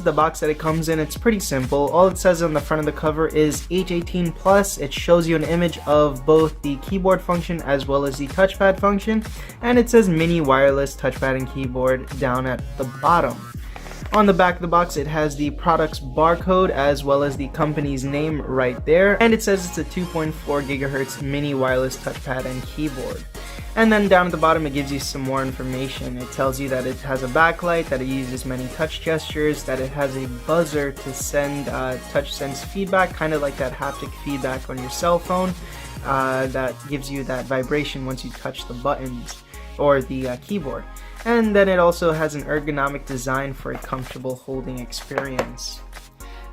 is the box that it comes in. It's pretty simple. All it says on the front of the cover is H18+. It shows you an image of both the keyboard function as well as the touchpad function, and it says mini wireless touchpad and keyboard down at the bottom. On the back of the box, it has the product's barcode as well as the company's name right there, and it says it's a 2.4 GHz mini wireless touchpad and keyboard. And then down at the bottom it gives you some more information. It tells you that it has a backlight, that it uses many touch gestures, that it has a buzzer to send touch sense feedback, kind of like that haptic feedback on your cell phone, that gives you that vibration once you touch the buttons or the keyboard. And then it also has an ergonomic design for a comfortable holding experience.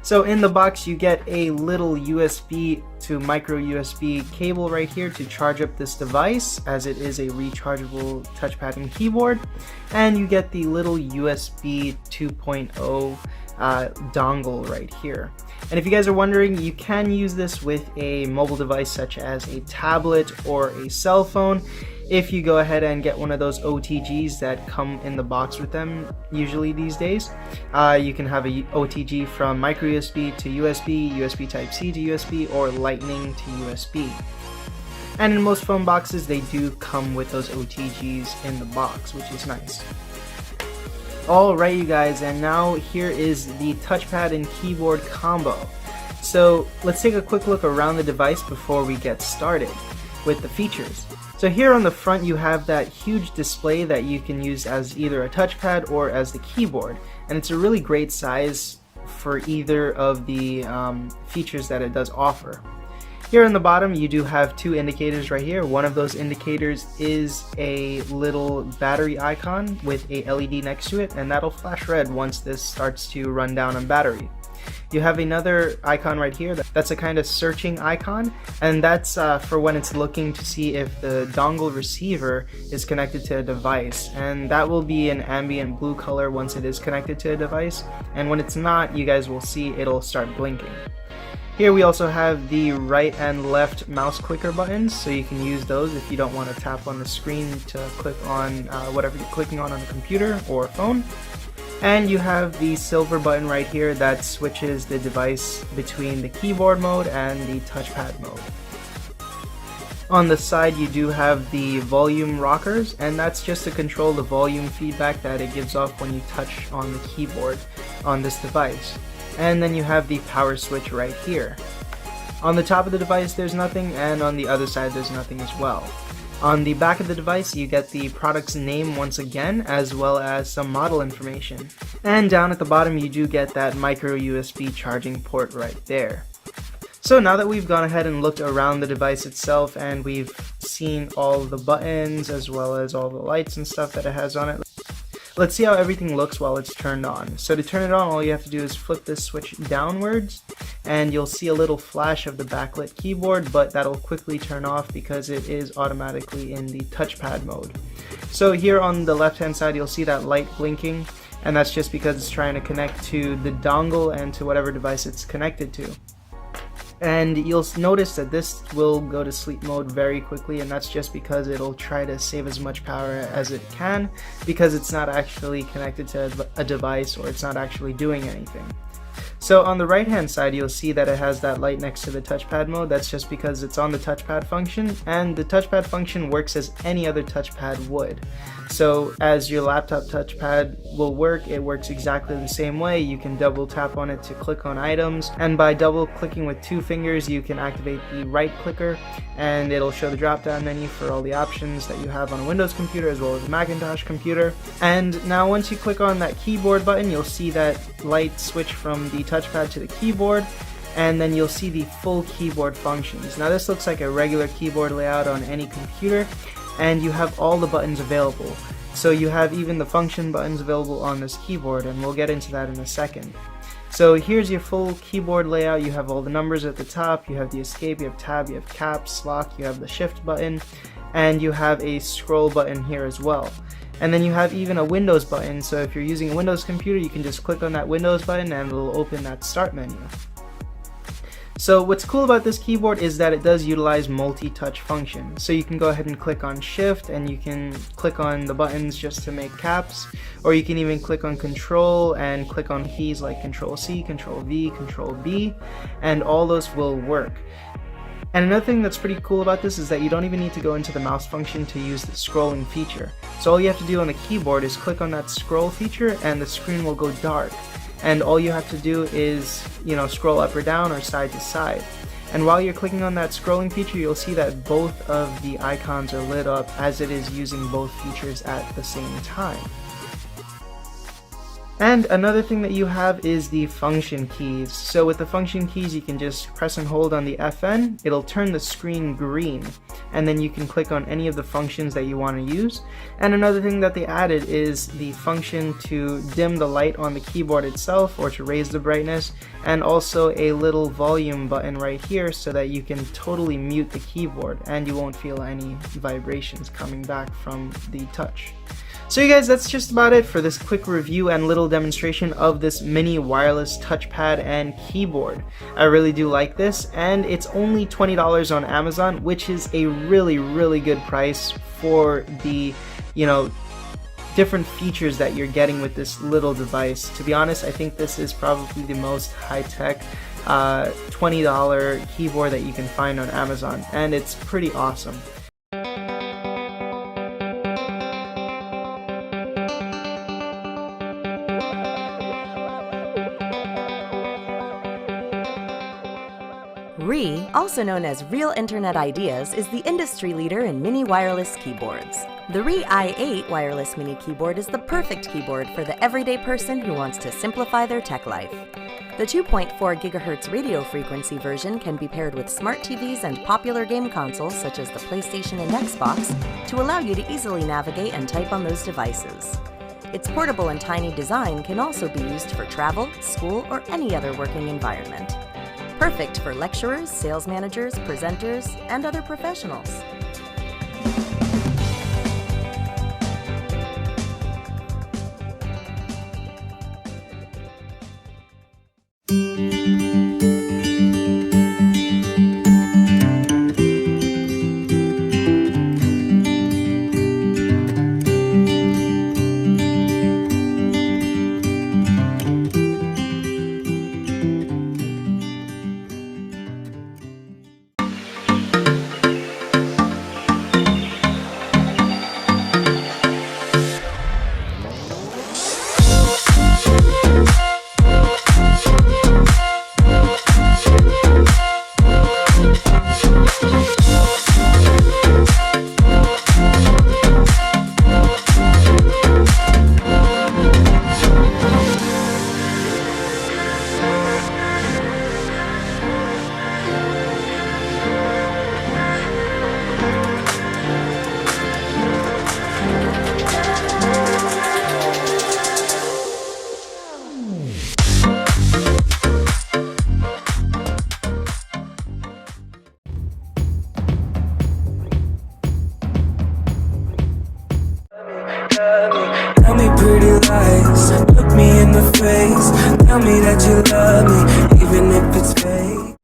So in the box you get a little USB to micro USB cable right here to charge up this device, as it is a rechargeable touchpad and keyboard, and you get the little USB 2.0 dongle right here. And if you guys are wondering, you can use this with a mobile device such as a tablet or a cell phone. If you go ahead and get one of those OTGs that come in the box with them usually these days, you can have a OTG from micro USB to USB, USB Type-C to USB, or Lightning to USB. And in most phone boxes they do come with those OTGs in the box, which is nice. Alright you guys, and now here is the touchpad and keyboard combo. So let's take a quick look around the device before we get started with the features. So here on the front you have that huge display that you can use as either a touchpad or as the keyboard, and it's a really great size for either of the features that it does offer. Here on the bottom you do have two indicators right here. One of those indicators is a little battery icon with a LED next to it, and that'll flash red once this starts to run down on battery. You have another icon right here that's a kind of searching icon, and that's for when it's looking to see if the dongle receiver is connected to a device, and that will be an ambient blue color once it is connected to a device, and when it's not, you guys will see it'll start blinking. Here we also have the right and left mouse clicker buttons, so you can use those if you don't want to tap on the screen to click on whatever you're clicking on a computer or phone. And you have the silver button right here that switches the device between the keyboard mode and the touchpad mode. On the side you do have the volume rockers, and that's just to control the volume feedback that it gives off when you touch on the keyboard on this device. And then you have the power switch right here. On the top of the device there's nothing, and on the other side there's nothing as well. On the back of the device you get the product's name once again, as well as some model information. And down at the bottom you do get that micro USB charging port right there. So now that we've gone ahead and looked around the device itself, and we've seen all the buttons as well as all the lights and stuff that it has on it, let's see how everything looks while it's turned on. So to turn it on, all you have to do is flip this switch downwards, and you'll see a little flash of the backlit keyboard, but that'll quickly turn off because it is automatically in the touchpad mode. So here on the left hand side you'll see that light blinking, and that's just because it's trying to connect to the dongle and to whatever device it's connected to. And you'll notice that this will go to sleep mode very quickly, and that's just because it'll try to save as much power as it can, because it's not actually connected to a device, or it's not actually doing anything. So on the right hand side you'll see that it has that light next to the touchpad mode. That's just because it's on the touchpad function, and the touchpad function works as any other touchpad would. So as your laptop touchpad will work, it works exactly the same way. You can double tap on it to click on items, and by double clicking with two fingers you can activate the right clicker, and it'll show the drop down menu for all the options that you have on a Windows computer as well as a Macintosh computer. And now once you click on that keyboard button you'll see that light switch from the touchpad to the keyboard, and then you'll see the full keyboard functions. Now this looks like a regular keyboard layout on any computer, and you have all the buttons available. So you have even the function buttons available on this keyboard, and we'll get into that in a second. So here's your full keyboard layout. You have all the numbers at the top, you have the escape, you have tab, you have caps lock, you have the shift button, and you have a scroll button here as well. And then you have even a Windows button, so if you're using a Windows computer you can just click on that Windows button and it'll open that start menu. So what's cool about this keyboard is that it does utilize multi-touch function. So you can go ahead and click on shift and you can click on the buttons just to make caps, or you can even click on control and click on keys like control C, control V, control B, and all those will work. And another thing that's pretty cool about this is that you don't even need to go into the mouse function to use the scrolling feature. So all you have to do on the keyboard is click on that scroll feature and the screen will go dark. And all you have to do is, scroll up or down or side to side. And while you're clicking on that scrolling feature, you'll see that both of the icons are lit up as it is using both features at the same time. And another thing that you have is the function keys. So with the function keys, you can just press and hold on the FN, it'll turn the screen green, and then you can click on any of the functions that you want to use. And another thing that they added is the function to dim the light on the keyboard itself or to raise the brightness, and also a little volume button right here so that you can totally mute the keyboard and you won't feel any vibrations coming back from the touch. So you guys, that's just about it for this quick review and little demonstration of this mini wireless touchpad and keyboard. I really do like this, and it's only $20 on Amazon, which is a really good price for the, different features that you're getting with this little device. To be honest, I think this is probably the most high-tech $20 keyboard that you can find on Amazon, and it's pretty awesome. RE, also known as Real Internet Ideas, is the industry leader in mini wireless keyboards. The RE i8 wireless mini keyboard is the perfect keyboard for the everyday person who wants to simplify their tech life. The 2.4 GHz radio frequency version can be paired with smart TVs and popular game consoles such as the PlayStation and Xbox to allow you to easily navigate and type on those devices. Its portable and tiny design can also be used for travel, school, or any other working environment. Perfect for lecturers, sales managers, presenters, and other professionals. Tell me pretty lies, look me in the face, tell me that you love me.